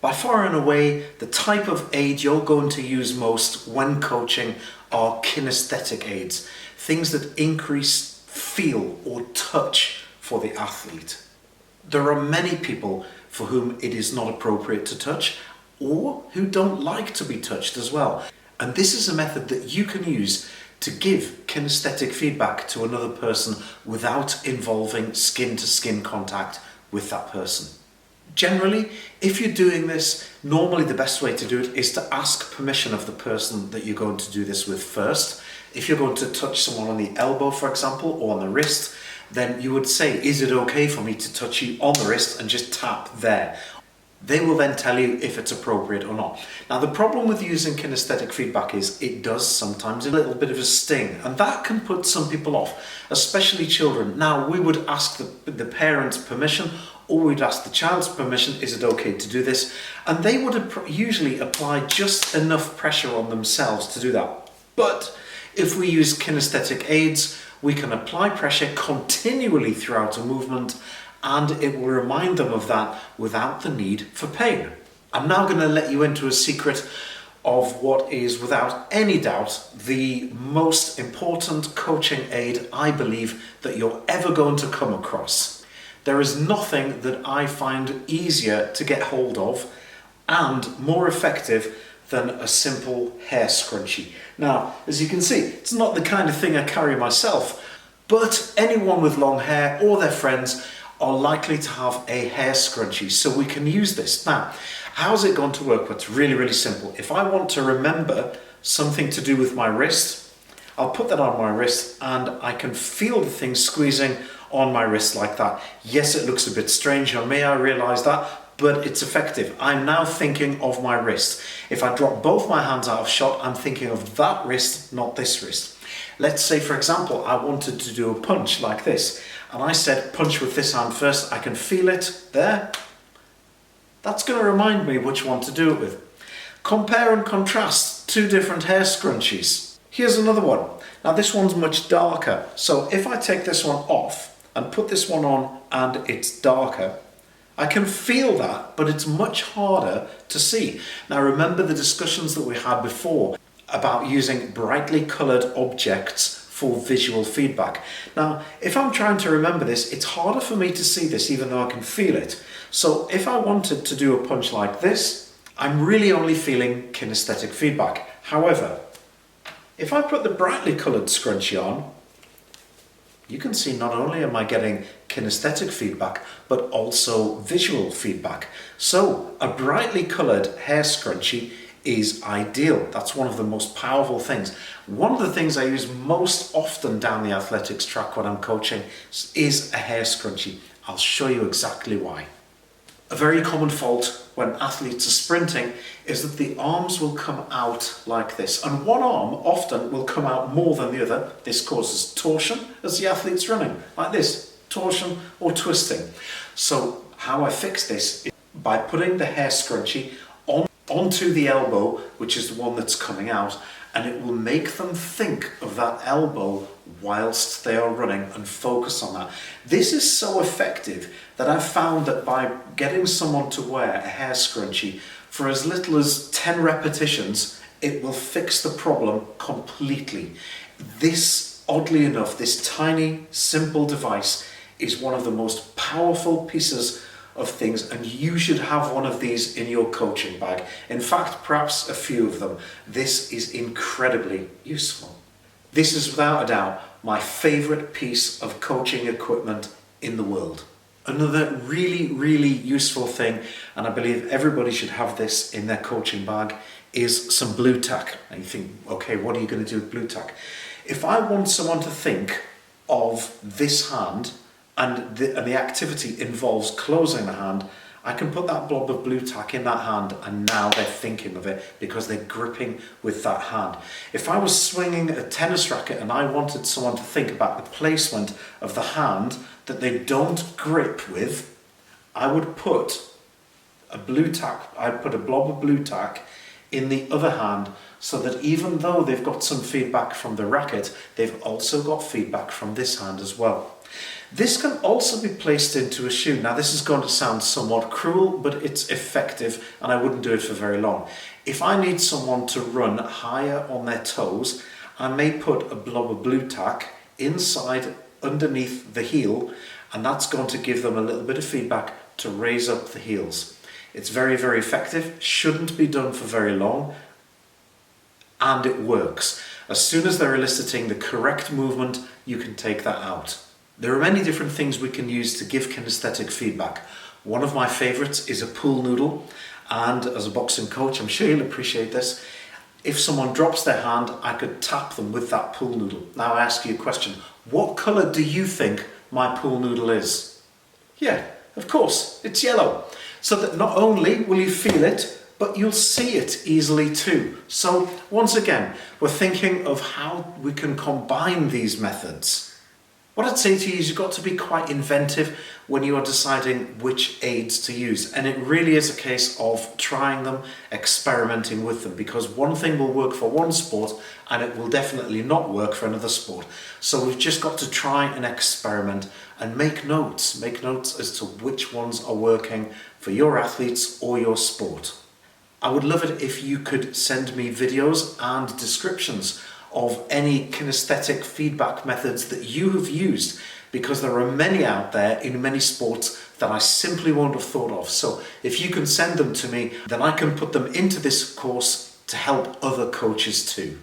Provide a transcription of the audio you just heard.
By far and away, the type of aid you're going to use most when coaching are kinesthetic aids, things that increase feel or touch for the athlete. There are many people for whom it is not appropriate to touch, or who don't like to be touched as well. And this is a method that you can use to give kinesthetic feedback to another person without involving skin-to-skin contact with that person. Generally, if you're doing this, normally the best way to do it is to ask permission of the person that you're going to do this with first. If you're going to touch someone on the elbow, for example, or on the wrist, then you would say, is it okay for me to touch you on the wrist and just tap there? They will then tell you if it's appropriate or not. Now, the problem with using kinesthetic feedback is it does sometimes a little bit of a sting, and that can put some people off, especially children. Now, we would ask the parents' permission, or we'd ask the child's permission, is it okay to do this? And they would usually apply just enough pressure on themselves to do that. But if we use kinesthetic aids, we can apply pressure continually throughout a movement, and it will remind them of that without the need for pain. I'm now going to let you into a secret of what is, without any doubt, the most important coaching aid I believe that you're ever going to come across. There is nothing that I find easier to get hold of and more effective than a simple hair scrunchie. Now, as you can see, it's not the kind of thing I carry myself, but anyone with long hair or their friends are likely to have a hair scrunchie, so we can use this. Now, how's it going to work? Well, it's really, really simple. If I want to remember something to do with my wrist, I'll put that on my wrist and I can feel the thing squeezing on my wrist like that. Yes, it looks a bit strange on me, I realise that, but it's effective. I'm now thinking of my wrist. If I drop both my hands out of shot, I'm thinking of that wrist, not this wrist. Let's say, for example, I wanted to do a punch like this, and I said punch with this hand first. I can feel it there. That's going to remind me which one to do it with. Compare and contrast two different hair scrunchies. Here's another one. Now this one's much darker, so if I take this one off and put this one on and it's darker, I can feel that, but it's much harder to see. Now remember the discussions that we had before about using brightly coloured objects for visual feedback. Now, if I'm trying to remember this, it's harder for me to see this even though I can feel it. So if I wanted to do a punch like this, I'm really only feeling kinesthetic feedback. However, if I put the brightly coloured scrunchie on, you can see not only am I getting kinesthetic feedback, but also visual feedback. So a brightly coloured hair scrunchie is ideal. That's one of the most powerful things. One of the things I use most often down the athletics track when I'm coaching is a hair scrunchie. I'll show you exactly why. A very common fault when athletes are sprinting is that the arms will come out like this, and one arm often will come out more than the other. This causes torsion as the athlete's running, like this, torsion or twisting. So how I fix this is by putting the hair scrunchie onto the elbow, which is the one that's coming out, and it will make them think of that elbow whilst they are running and focus on that. This is so effective that I've found that by getting someone to wear a hair scrunchie for as little as 10 repetitions, it will fix the problem completely. This, oddly enough, this tiny, simple device is one of the most powerful pieces of things, and you should have one of these in your coaching bag. In fact, perhaps a few of them. This is incredibly useful. This is without a doubt my favourite piece of coaching equipment in the world. Another really, really useful thing, and I believe everybody should have this in their coaching bag, is some blue tack. And you think, okay, what are you going to do with blue tack? If I want someone to think of this hand and the activity involves closing the hand, I can put that blob of blue tack in that hand and now they're thinking of it because they're gripping with that hand. If I was swinging a tennis racket and I wanted someone to think about the placement of the hand that they don't grip with, I would put a blob of blue tack in the other hand, so that even though they've got some feedback from the racket, they've also got feedback from this hand as well. This can also be placed into a shoe. Now this is going to sound somewhat cruel, but it's effective and I wouldn't do it for very long. If I need someone to run higher on their toes, I may put a blob of blue tack inside underneath the heel, and that's going to give them a little bit of feedback to raise up the heels. It's very, very effective, shouldn't be done for very long, and it works. As soon as they're eliciting the correct movement, you can take that out. There are many different things we can use to give kinesthetic feedback. One of my favorites is a pool noodle, and as a boxing coach, I'm sure you'll appreciate this. If someone drops their hand, I could tap them with that pool noodle. Now I ask you a question. What colour do you think my pool noodle is? Yeah, of course, it's yellow. So that not only will you feel it, but you'll see it easily too. So once again, we're thinking of how we can combine these methods. What I'd say to you is you've got to be quite inventive when you are deciding which aids to use. And it really is a case of trying them, experimenting with them, because one thing will work for one sport and it will definitely not work for another sport. So we've just got to try and experiment and make notes as to which ones are working for your athletes or your sport. I would love it if you could send me videos and descriptions of any kinesthetic feedback methods that you have used, because there are many out there in many sports that I simply won't have thought of. So if you can send them to me, then I can put them into this course to help other coaches too.